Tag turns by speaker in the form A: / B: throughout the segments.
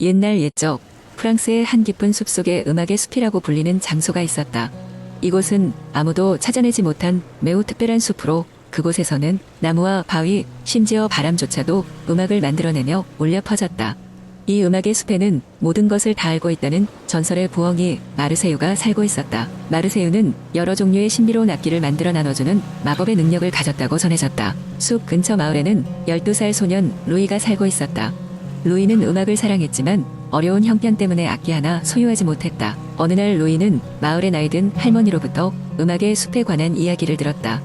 A: 옛날 옛적 프랑스의 한 깊은 숲속에 음악의 숲이라고 불리는 장소가 있었다. 이곳은 아무도 찾아내지 못한 매우 특별한 숲으로 그곳에서는 나무와 바위, 심지어 바람조차도 음악을 만들어내며 울려 퍼졌다. 이 음악의 숲에는 모든 것을 다 알고 있다는 전설의 부엉이 마르세유가 살고 있었다. 마르세유는 여러 종류의 신비로운 악기를 만들어 나눠주는 마법의 능력을 가졌다고 전해졌다. 숲 근처 마을에는 12살 소년 루이가 살고 있었다. 루이는 음악을 사랑했지만 어려운 형편 때문에 악기 하나 소유하지 못했다. 어느 날 루이는 마을의 나이든 할머니로부터 음악의 숲에 관한 이야기를 들었다.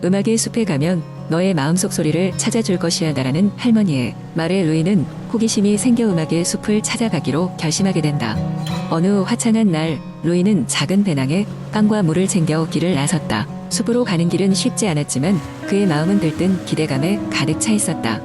A: 음악의 숲에 가면 너의 마음속 소리를 찾아줄 것이야 라는 할머니의 말에 루이는 호기심이 생겨 음악의 숲을 찾아가기로 결심하게 된다. 어느 화창한 날 루이는 작은 배낭에 빵과 물을 챙겨 길을 나섰다. 숲으로 가는 길은 쉽지 않았지만 그의 마음은 들뜬 기대감에 가득 차 있었다.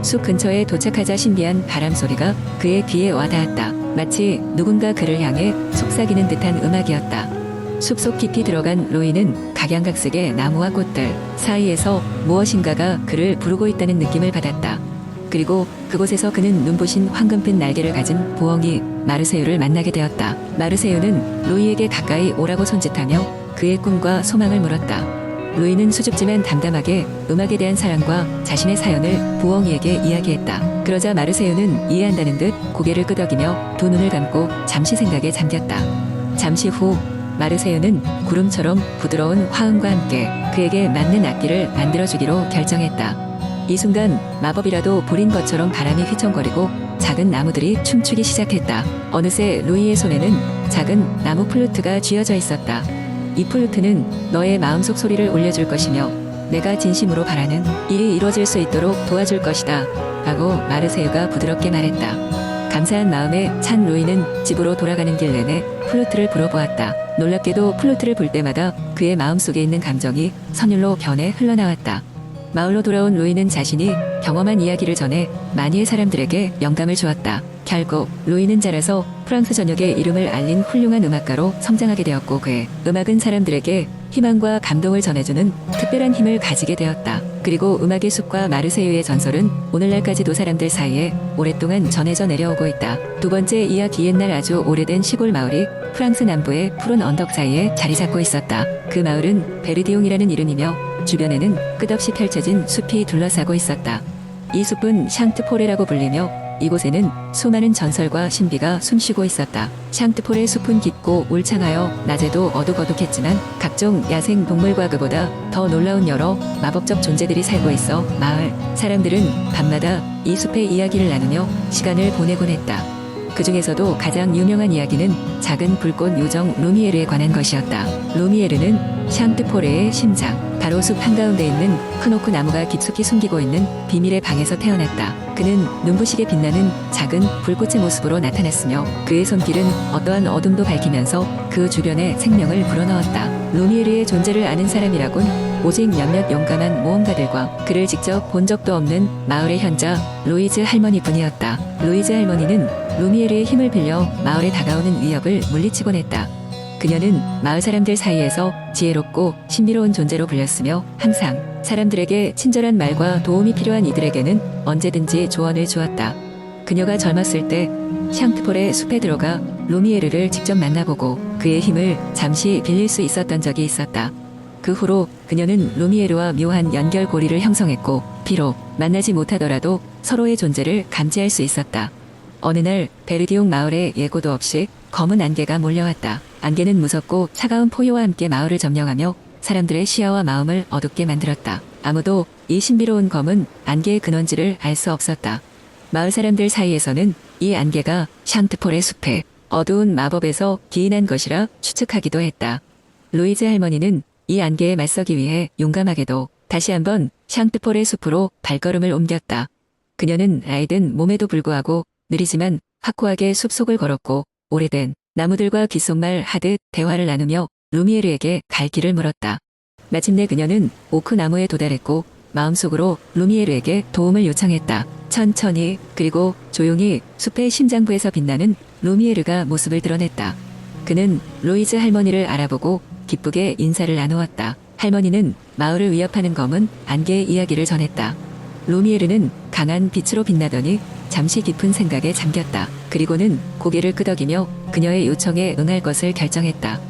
A: 숲 근처에 도착하자 신비한 바람 소리가 그의 귀에 와닿았다. 마치 누군가 그를 향해 속삭이는 듯한 음악이었다. 숲속 깊이 들어간 루이는 각양각색의 나무와 꽃들 사이에서 무엇인가가 그를 부르고 있다는 느낌을 받았다. 그리고 그곳에서 그는 눈부신 황금빛 날개를 가진 부엉이 마르세유를 만나게 되었다. 마르세유는 루이에게 가까이 오라고 손짓하며 그의 꿈과 소망을 물었다. 루이는 수줍지만 담담하게 음악에 대한 사랑과 자신의 사연을 부엉이에게 이야기했다. 그러자 마르세유는 이해한다는 듯 고개를 끄덕이며 두 눈을 감고 잠시 생각에 잠겼다. 잠시 후 마르세유는 구름처럼 부드러운 화음과 함께 그에게 맞는 악기를 만들어주기로 결정했다. 이 순간 마법이라도 부린 것처럼 바람이 휘청거리고 작은 나무들이 춤추기 시작했다. 어느새 루이의 손에는 작은 나무 플루트가 쥐어져 있었다. 이 플루트는 너의 마음속 소리를 울려줄 것이며 내가 진심으로 바라는 일이 이루어질 수 있도록 도와줄 것이다 라고 마르세유가 부드럽게 말했다. 감사한 마음에 찬 루이는 집으로 돌아가는 길 내내 플루트를 불어보았다. 놀랍게도 플루트를 불 때마다 그의 마음속에 있는 감정이 선율로 변해 흘러나왔다. 마을로 돌아온 루이는 자신이 경험한 이야기를 전해 많이의 사람들에게 영감을 주었다. 결국 루이는 자라서 프랑스 전역에 이름을 알린 훌륭한 음악가로 성장하게 되었고 그의 음악은 사람들에게 희망과 감동을 전해주는 특별한 힘을 가지게 되었다. 그리고 음악의 숲과 마르세유의 전설은 오늘날까지도 사람들 사이에 오랫동안 전해져 내려오고 있다. 두 번째 이야기 옛날 아주 오래된 시골 마을이 프랑스 남부의 푸른 언덕 사이에 자리 잡고 있었다. 그 마을은 베르디옹이라는 이름이며 주변에는 끝없이 펼쳐진 숲이 둘러싸고 있었다. 이 숲은 샹트포레라고 불리며 이곳에는 수많은 전설과 신비가 숨쉬고 있었다. 샹트폴의 숲은 깊고 울창하여 낮에도 어둑어둑했지만 각종 야생 동물과 그보다 더 놀라운 여러 마법적 존재들이 살고 있어 마을 사람들은 밤마다 이 숲의 이야기를 나누며 시간을 보내곤 했다. 그 중에서도 가장 유명한 이야기는 작은 불꽃 요정 루미에르에 관한 것이었다. 루미에르는 샹트포레의 심장, 바로 숲 한가운데 있는 큰 오크 나무가 깊숙이 숨기고 있는 비밀의 방에서 태어났다. 그는 눈부시게 빛나는 작은 불꽃의 모습으로 나타났으며 그의 손길은 어떠한 어둠도 밝히면서 그 주변에 생명을 불어넣었다. 루미에르의 존재를 아는 사람이라곤 오직 몇몇 용감한 모험가들과 그를 직접 본 적도 없는 마을의 현자 루이즈 할머니뿐이었다. 루이즈 할머니는 루미에르의 힘을 빌려 마을에 다가오는 위협을 물리치곤 했다. 그녀는 마을 사람들 사이에서 지혜롭고 신비로운 존재로 불렸으며 항상 사람들에게 친절한 말과 도움이 필요한 이들에게는 언제든지 조언을 주었다. 그녀가 젊었을 때 샹트폴의 숲에 들어가 루미에르를 직접 만나보고 그의 힘을 잠시 빌릴 수 있었던 적이 있었다. 그 후로 그녀는 루미에르와 묘한 연결고리를 형성했고 비록 만나지 못하더라도 서로의 존재를 감지할 수 있었다. 어느 날 베르디옹 마을에 예고도 없이 검은 안개가 몰려왔다. 안개는 무섭고 차가운 포효와 함께 마을을 점령하며 사람들의 시야와 마음을 어둡게 만들었다. 아무도 이 신비로운 검은 안개의 근원지를 알 수 없었다. 마을 사람들 사이에서는 이 안개가 샹트폴의 숲의 어두운 마법에서 기인한 것이라 추측하기도 했다. 루이즈 할머니는 이 안개에 맞서기 위해 용감하게도 다시 한번 샹트폴의 숲으로 발걸음을 옮겼다. 그녀는 아이든 몸에도 불구하고 느리지만 확고하게 숲속을 걸었고 오래된 나무들과 귓속말 하듯 대화를 나누며 루미에르에게 갈 길을 물었다. 마침내 그녀는 오크 나무에 도달했고 마음속으로 루미에르에게 도움을 요청했다. 천천히 그리고 조용히 숲의 심장부에서 빛나는 루미에르가 모습을 드러냈다. 그는 루이즈 할머니를 알아보고 기쁘게 인사를 나누었다. 할머니는 마을을 위협하는 검은 안개의 이야기를 전했다. 루미에르는 강한 빛으로 빛나더니 잠시 깊은 생각에 잠겼다. 그리고는 고개를 끄덕이며 그녀의 요청에 응할 것을 결정했다.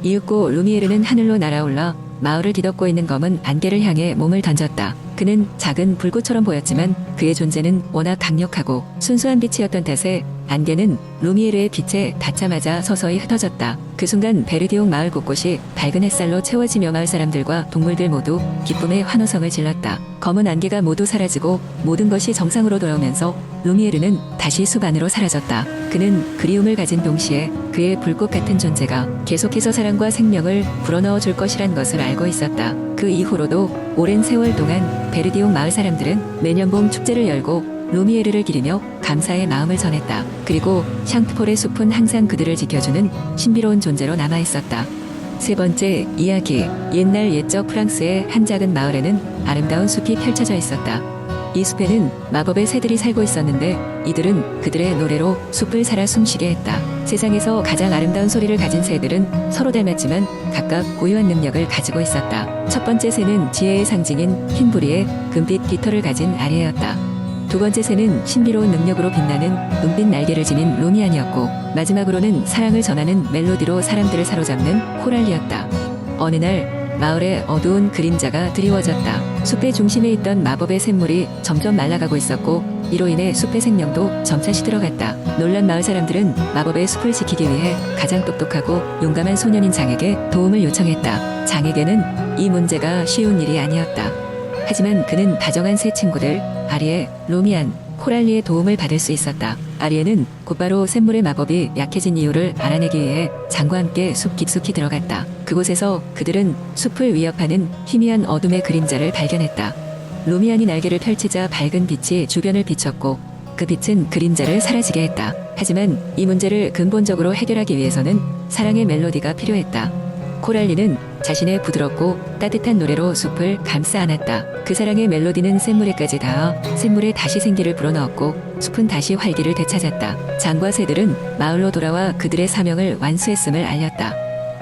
A: 이윽고 루미에르는 하늘로 날아올라 마을을 뒤덮고 있는 검은 안개를 향해 몸을 던졌다. 그는 작은 불꽃처럼 보였지만 그의 존재는 워낙 강력하고 순수한 빛이었던 탓에 안개는 루미에르의 빛에 닿자마자 서서히 흩어졌다. 그 순간 베르디옹 마을 곳곳이 밝은 햇살로 채워지며 마을 사람들과 동물들 모두 기쁨의 환호성을 질렀다. 검은 안개가 모두 사라지고 모든 것이 정상으로 돌아오면서 루미에르는 다시 숲 안으로 사라졌다. 그는 그리움을 가진 동시에 그의 불꽃 같은 존재가 계속해서 사랑과 생명을 불어넣어 줄 것이란 것을 알고 있었다. 그 이후로도 오랜 세월 동안 베르디옹 마을 사람들은 매년 봄 축제를 열고 루미에르를 기리며 감사의 마음을 전했다. 그리고 샹트폴의 숲은 항상 그들을 지켜주는 신비로운 존재로 남아있었다. 세 번째 이야기. 옛날 옛적 프랑스의 한 작은 마을에는 아름다운 숲이 펼쳐져 있었다. 이 숲에는 마법의 새들이 살고 있었는데 이들은 그들의 노래로 숲을 살아 숨쉬게 했다. 세상에서 가장 아름다운 소리를 가진 새들은 서로 닮았지만 각각 고유한 능력을 가지고 있었다. 첫 번째 새는 지혜의 상징인 흰부리에 금빛 깃털을 가진 아리에였다. 두 번째 새는 신비로운 능력으로 빛나는 은빛 날개를 지닌 로미안이었고 마지막으로는 사랑을 전하는 멜로디로 사람들을 사로잡는 코랄리였다. 어느 날 마을에 어두운 그림자가 드리워졌다. 숲의 중심에 있던 마법의 샘물이 점점 말라가고 있었고 이로 인해 숲의 생명도 점차 시들어갔다. 놀란 마을 사람들은 마법의 숲을 지키기 위해 가장 똑똑하고 용감한 소년인 장에게 도움을 요청했다. 장에게는 이 문제가 쉬운 일이 아니었다. 하지만 그는 다정한 새 친구들 아리에, 로미안, 코랄리의 도움을 받을 수 있었다. 아리에는 곧바로 샘물의 마법이 약해진 이유를 알아내기 위해 장과 함께 숲 깊숙이 들어갔다. 그곳에서 그들은 숲을 위협하는 희미한 어둠의 그림자를 발견했다. 로미안이 날개를 펼치자 밝은 빛이 주변을 비췄고 그 빛은 그림자를 사라지게 했다. 하지만 이 문제를 근본적으로 해결하기 위해서는 사랑의 멜로디가 필요했다. 코랄리는 자신의 부드럽고 따뜻한 노래로 숲을 감싸 안았다. 그 사랑의 멜로디는 샘물에까지 닿아 샘물에 다시 생기를 불어넣었고 숲은 다시 활기를 되찾았다. 장과 새들은 마을로 돌아와 그들의 사명을 완수했음을 알렸다.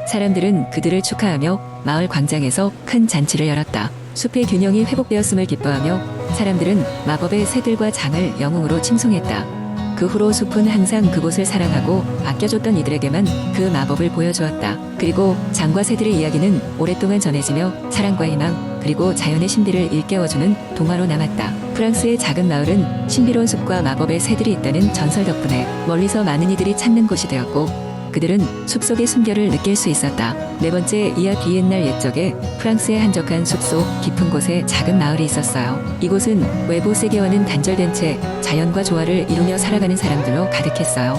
A: 사람들은 그들을 축하하며 마을 광장에서 큰 잔치를 열었다. 숲의 균형이 회복되었음을 기뻐하며 사람들은 마법의 새들과 장을 영웅으로 칭송했다. 그 후로 숲은 항상 그곳을 사랑하고 아껴줬던 이들에게만 그 마법을 보여주었다. 그리고 장과 새들의 이야기는 오랫동안 전해지며 사랑과 희망 그리고 자연의 신비를 일깨워주는 동화로 남았다. 프랑스의 작은 마을은 신비로운 숲과 마법의 새들이 있다는 전설 덕분에 멀리서 많은 이들이 찾는 곳이 되었고 그들은 숲속의 숨결을 느낄 수 있었다. 네 번째 이야기. 옛날 옛적에 프랑스의 한적한 숲속 깊은 곳에 작은 마을이 있었어요. 이곳은 외부 세계와는 단절된 채 자연과 조화를 이루며 살아가는 사람들로 가득했어요.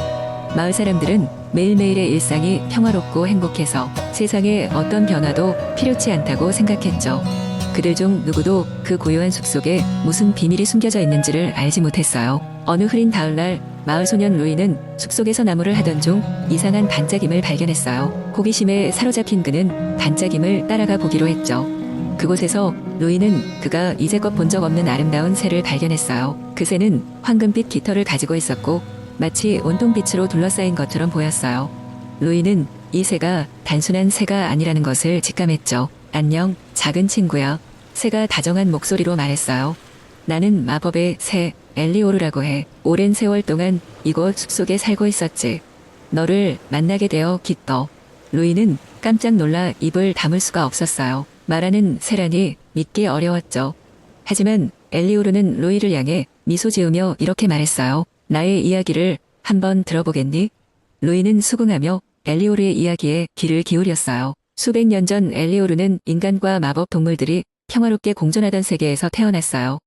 A: 마을 사람들은 매일매일의 일상이 평화롭고 행복해서 세상에 어떤 변화도 필요치 않다고 생각했죠. 그들 중 누구도 그 고요한 숲속에 무슨 비밀이 숨겨져 있는지를 알지 못했어요. 어느 흐린 가을날 마을 소년 루이는 숲속에서 나무를 하던 중 이상한 반짝임을 발견했어요. 호기심에 사로잡힌 그는 반짝임을 따라가 보기로 했죠. 그곳에서 루이는 그가 이제껏 본 적 없는 아름다운 새를 발견했어요. 그 새는 황금빛 깃털을 가지고 있었고 마치 온통 빛으로 둘러싸인 것처럼 보였어요. 루이는 이 새가 단순한 새가 아니라는 것을 직감했죠. 안녕, 작은 친구야. 새가 다정한 목소리로 말했어요. 나는 마법의 새 엘리오르라고 해. 오랜 세월 동안 이곳 숲속에 살고 있었지. 너를 만나게 되어 기뻐. 루이는 깜짝 놀라 입을 다물 수가 없었어요. 말하는 새라니 믿기 어려웠죠. 하지만 엘리오르는 루이를 향해 미소 지으며 이렇게 말했어요. 나의 이야기를 한번 들어보겠니? 루이는 수긍하며 엘리오르의 이야기에 귀를 기울였어요. 수백 년 전 엘리오르는 인간과 마법 동물들이 평화롭게 공존하던 세계에서 태어났어요.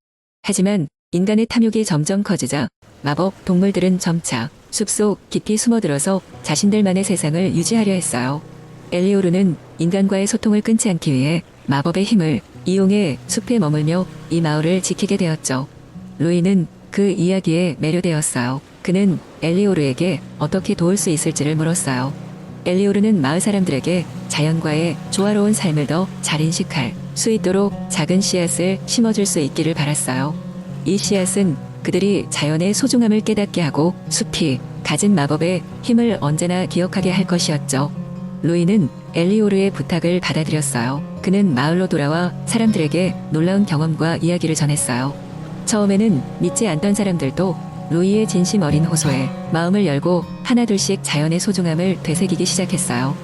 A: 하지만 인간의 탐욕이 점점 커지자 마법 동물들은 점차 숲속 깊이 숨어들어서 자신들만의 세상을 유지하려 했어요. 엘리오르는 인간과의 소통을 끊지 않기 위해 마법의 힘을 이용해 숲에 머물며 이 마을을 지키게 되었죠. 루이는 그 이야기에 매료되었어요. 그는 엘리오르에게 어떻게 도울 수 있을지를 물었어요. 엘리오르는 마을 사람들에게 자연과의 조화로운 삶을 더 잘 인식할 수 있도록 작은 씨앗을 심어줄 수 있기를 바랐어요. 이 씨앗은 그들이 자연의 소중함을 깨닫게 하고 숲이 가진 마법의 힘을 언제나 기억하게 할 것이었죠. 루이는 엘리오르의 부탁을 받아들였어요. 그는 마을로 돌아와 사람들에게 놀라운 경험과 이야기를 전했어요. 처음에는 믿지 않던 사람들도 루이의 진심 어린 호소에 마음을 열고 하나둘씩 자연의 소중함을 되새기기 시작했어요.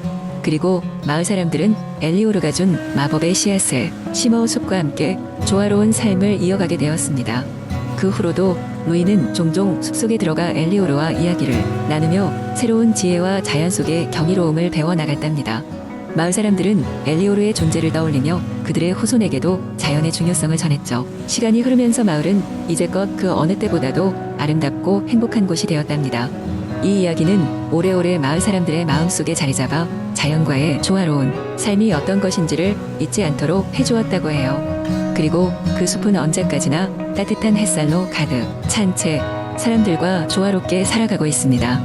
A: 그리고 마을 사람들은 엘리오르가 준 마법의 씨앗을 심어 숲과 함께 조화로운 삶을 이어가게 되었습니다. 그 후로도 루이는 종종 숲속에 들어가 엘리오르와 이야기를 나누며 새로운 지혜와 자연 속의 경이로움을 배워나갔답니다. 마을 사람들은 엘리오르의 존재를 떠올리며 그들의 후손에게도 자연의 중요성을 전했죠. 시간이 흐르면서 마을은 이제껏 그 어느 때보다도 아름답고 행복한 곳이 되었답니다. 이 이야기는 오래오래 마을 사람들의 마음속에 자리잡아 자연과의 조화로운 삶이 어떤 것인지를 잊지 않도록 해주었다고 해요. 그리고 그 숲은 언제까지나 따뜻한 햇살로 가득 찬 채 사람들과 조화롭게 살아가고 있습니다.